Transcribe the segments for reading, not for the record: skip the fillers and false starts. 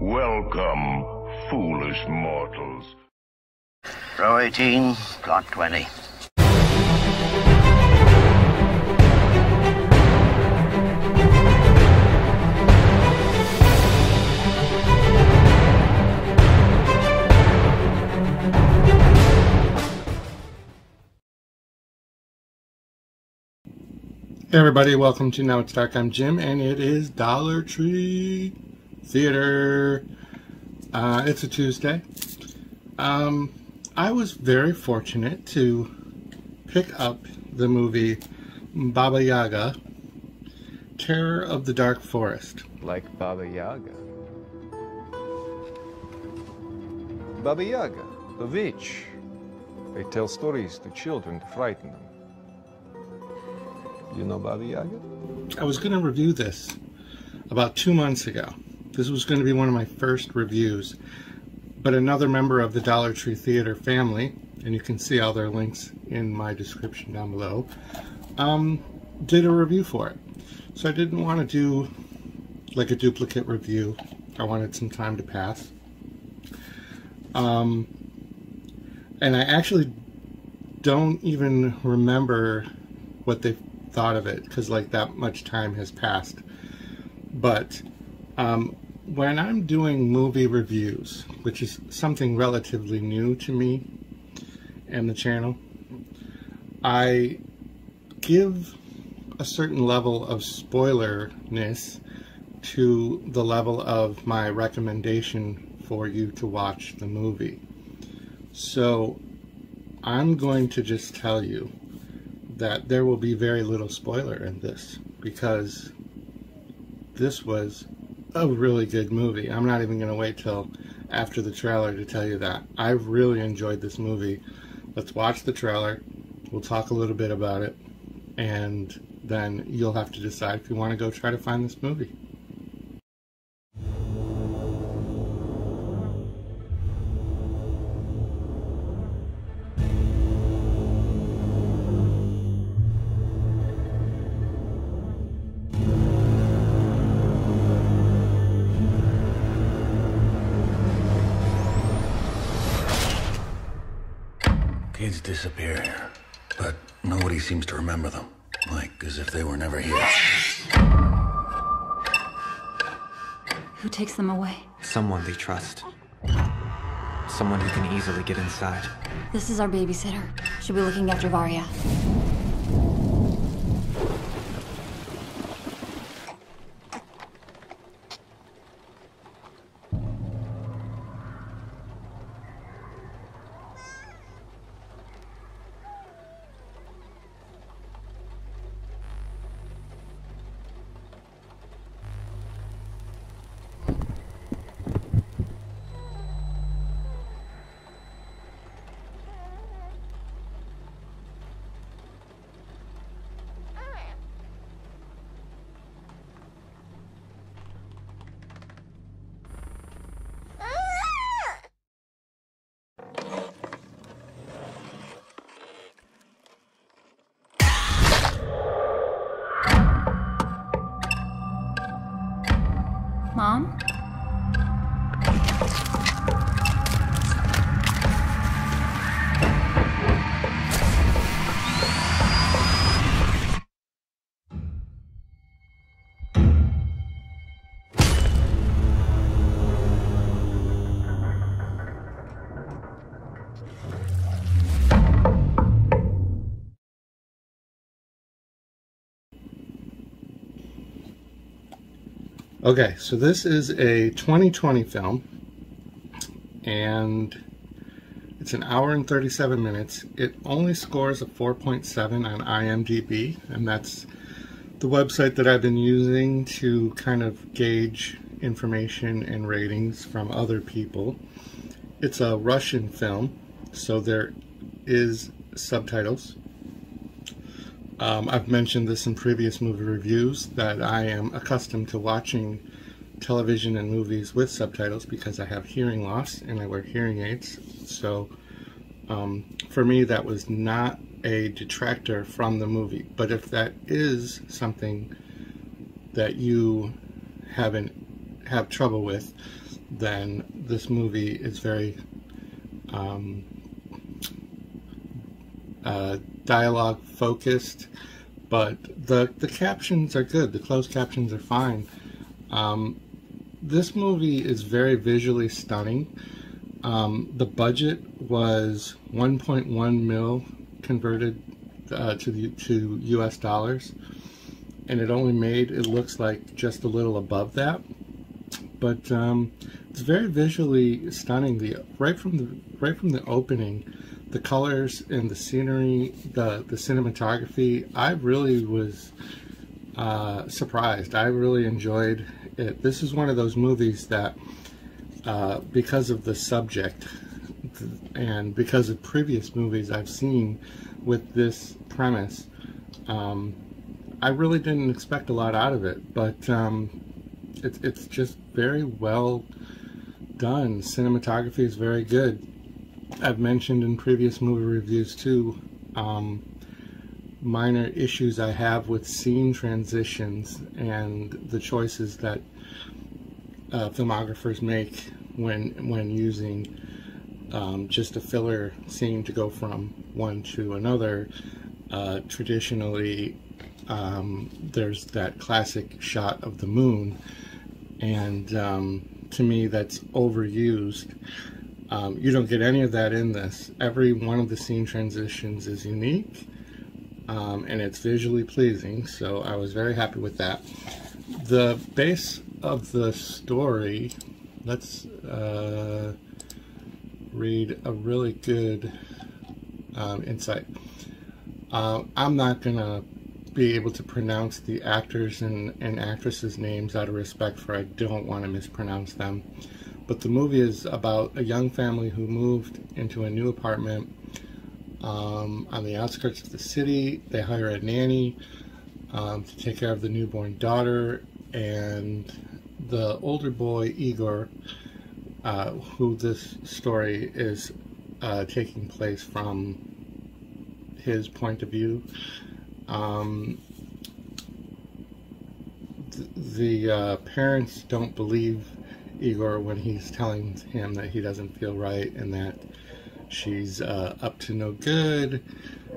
Welcome, foolish mortals. Row 18, plot 20. Hey everybody, welcome to Now It's Dark. I'm Jim, and it is Dollar Tree Theater. It's a Tuesday. I was very fortunate to pick up the movie Baba Yaga, Terror of the Dark Forest. Like Baba Yaga. Baba Yaga, the witch. They tell stories to children to frighten them. You know Baba Yaga? I was going to review this about 2 months ago. This was going to be one of my first reviews, but another member of the Dollar Tree Theater family, and you can see all their links in my description down below, did a review for it. So I didn't want to do like a duplicate review. I wanted some time to pass. And I actually don't even remember what they thought of it, because like that much time has passed. But when I'm doing movie reviews, which is something relatively new to me and the channel, I give a certain level of spoilerness to the level of my recommendation for you to watch the movie. So I'm going to just tell you that there will be very little spoiler in this, because this was a really good movie. I'm not even going to wait till after the trailer to tell you that. I really enjoyed this movie. Let's watch the trailer. We'll talk a little bit about it, and then you'll have to decide if you want to go try to find this movie. Kids disappear here, but nobody seems to remember them, like as if they were never here. Who takes them away? Someone they trust. Someone who can easily get inside. This is our babysitter. She'll be looking after Varya. Mom? Okay, so this is a 2020 film, and it's an hour and 37 minutes. It only scores a 4.7 on IMDb, and that's the website that I've been using to kind of gauge information and ratings from other people. It's a Russian film, so there is subtitles. I've mentioned this in previous movie reviews that I am accustomed to watching television and movies with subtitles because I have hearing loss and I wear hearing aids. So for me, that was not a detractor from the movie. But if that is something that you have trouble with, then this movie is very dialogue focused, but the captions are good. The closed captions are fine. This movie is very visually stunning. The budget was 1.1 mil converted to US dollars, and it only made, it looks like, just a little above that. But it's very visually stunning. Right from the opening, the colors and the scenery, the cinematography, I really was surprised. I really enjoyed it. This is one of those movies that, because of the subject and because of previous movies I've seen with this premise, I really didn't expect a lot out of it, but it's just very well done. Cinematography is very good. I've mentioned in previous movie reviews too, minor issues I have with scene transitions and the choices that filmographers make when using just a filler scene to go from one to another. Traditionally, there's that classic shot of the moon, and to me that's overused. You don't get any of that in this. Every one of the scene transitions is unique, and it's visually pleasing, so I was very happy with that. The base of the story, let's read a really good insight. I'm not gonna be able to pronounce the actors and actresses' names out of respect for I don't want to mispronounce them. But the movie is about a young family who moved into a new apartment on the outskirts of the city. They hire a nanny to take care of the newborn daughter, and the older boy, Egor, who this story is taking place from his point of view. The parents don't believe Egor when he's telling him that he doesn't feel right and that she's up to no good.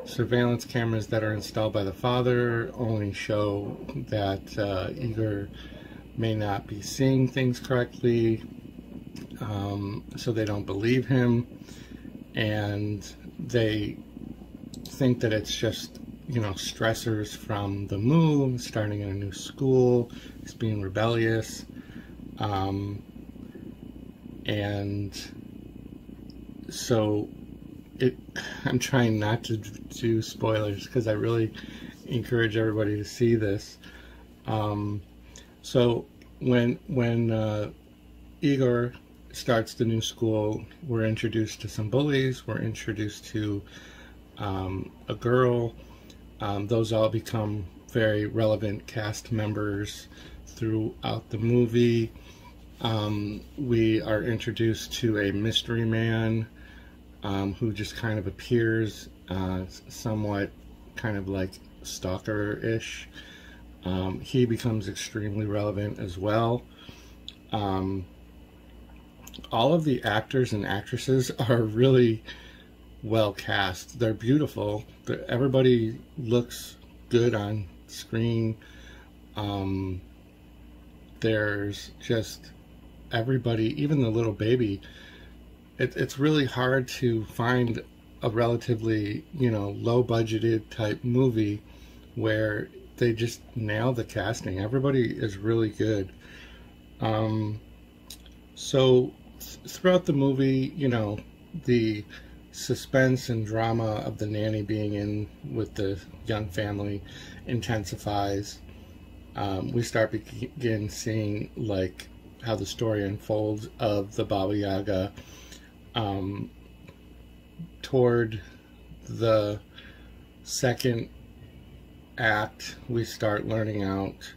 Surveillance cameras that are installed by the father only show that Egor may not be seeing things correctly, so they don't believe him, and they think that it's just, you know, stressors from the move, starting in a new school, he's being rebellious, and so I'm trying not to do spoilers because I really encourage everybody to see this. So when Egor starts the new school, we're introduced to some bullies, we're introduced to a girl. Those all become very relevant cast members throughout the movie. We are introduced to a mystery man who just kind of appears, somewhat kind of like stalker-ish. He becomes extremely relevant as well. All of the actors and actresses are really well cast. They're beautiful. Everybody looks good on screen. There's just everybody, even the little baby. It's really hard to find a relatively, you know, low budgeted type movie where they just nail the casting. Everybody is really good. So throughout the movie, you know, the suspense and drama of the nanny being in with the young family intensifies. We begin seeing like how the story unfolds of the Baba Yaga. Toward the second act, we start learning out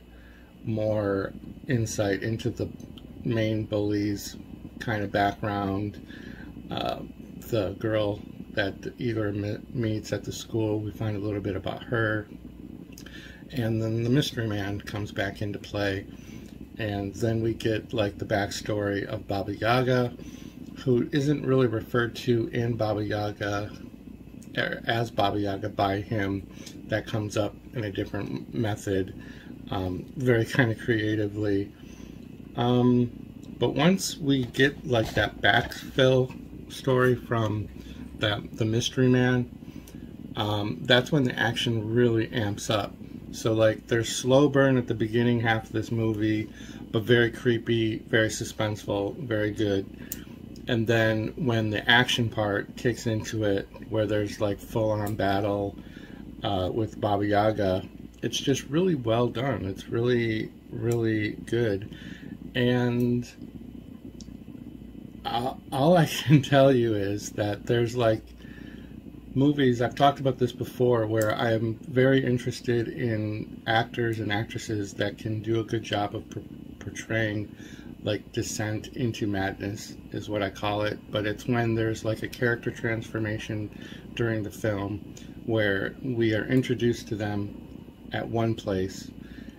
more insight into the main bully's kind of background. The girl that Egor meets at the school, we find a little bit about her, and then the mystery man comes back into play, And then we get like the backstory of Baba Yaga, who isn't really referred to in Baba Yaga as Baba Yaga by him. That comes up in a different method, very kind of creatively. But once we get like that backfill story from the mystery man, that's when the action really amps up. So like there's slow burn at the beginning half of this movie, but very creepy, very suspenseful, very good. And then when the action part kicks into it, where there's like full-on battle with Baba Yaga, it's just really well done. It's really, really good. And all I can tell you is that there's like movies, I've talked about this before, where I am very interested in actors and actresses that can do a good job of portraying like descent into madness, is what I call it. But it's when there's like a character transformation during the film where we are introduced to them at one place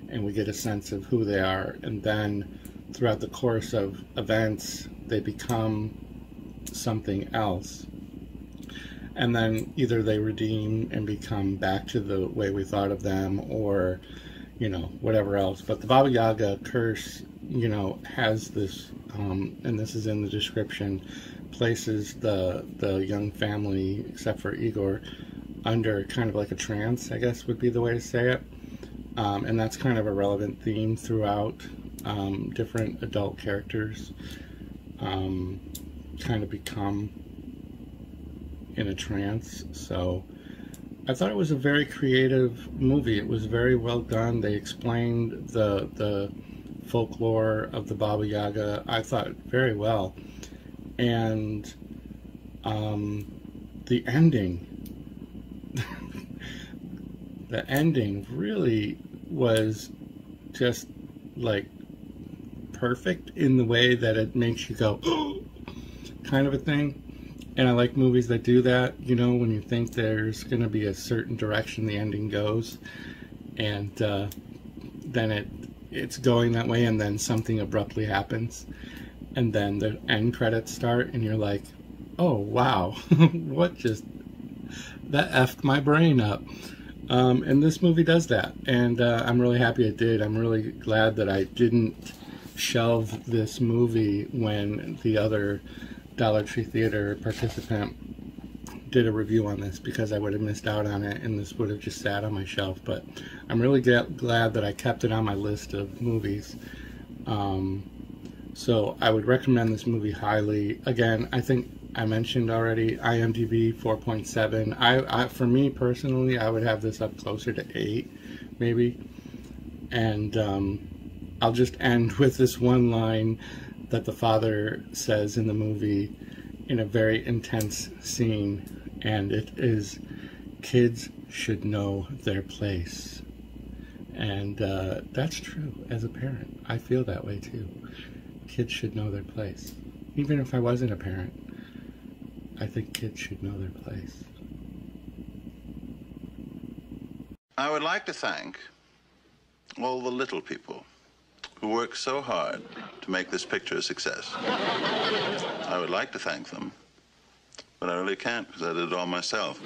and we get a sense of who they are, and then throughout the course of events they become something else, and then either they redeem and become back to the way we thought of them, or you know, whatever else. But the Baba Yaga curse, you know, has this and this is in the description, places the young family, except for Egor, under kind of like a trance, I guess would be the way to say it. And that's kind of a relevant theme throughout. Different adult characters kind of become in a trance. So I thought it was a very creative movie. It was very well done. They explained the folklore of the Baba Yaga, I thought, very well. And the ending the ending really was just like perfect in the way that it makes you go kind of a thing. And I like movies that do that, you know, when you think there's going to be a certain direction the ending goes, and then it's going that way, and then something abruptly happens, and then the end credits start, and you're like, oh wow, what just, that effed my brain up. And this movie does that, and I'm really happy it did. I'm really glad that I didn't shelve this movie when the other Dollar Tree Theater participant did a review on this, because I would have missed out on it and this would have just sat on my shelf. But I'm really glad that I kept it on my list of movies. So I would recommend this movie highly. Again, I think I mentioned already, IMDb 4.7. For me personally, I would have this up closer to 8 maybe. And I'll just end with this one line that the father says in the movie in a very intense scene, and it is, kids should know their place. And that's true. As a parent, I feel that way too. Kids should know their place. Even if I wasn't a parent, I think kids should know their place. I would like to thank all the little people who work so hard to make this picture a success. I would like to thank them, but I really can't, because I did it all myself.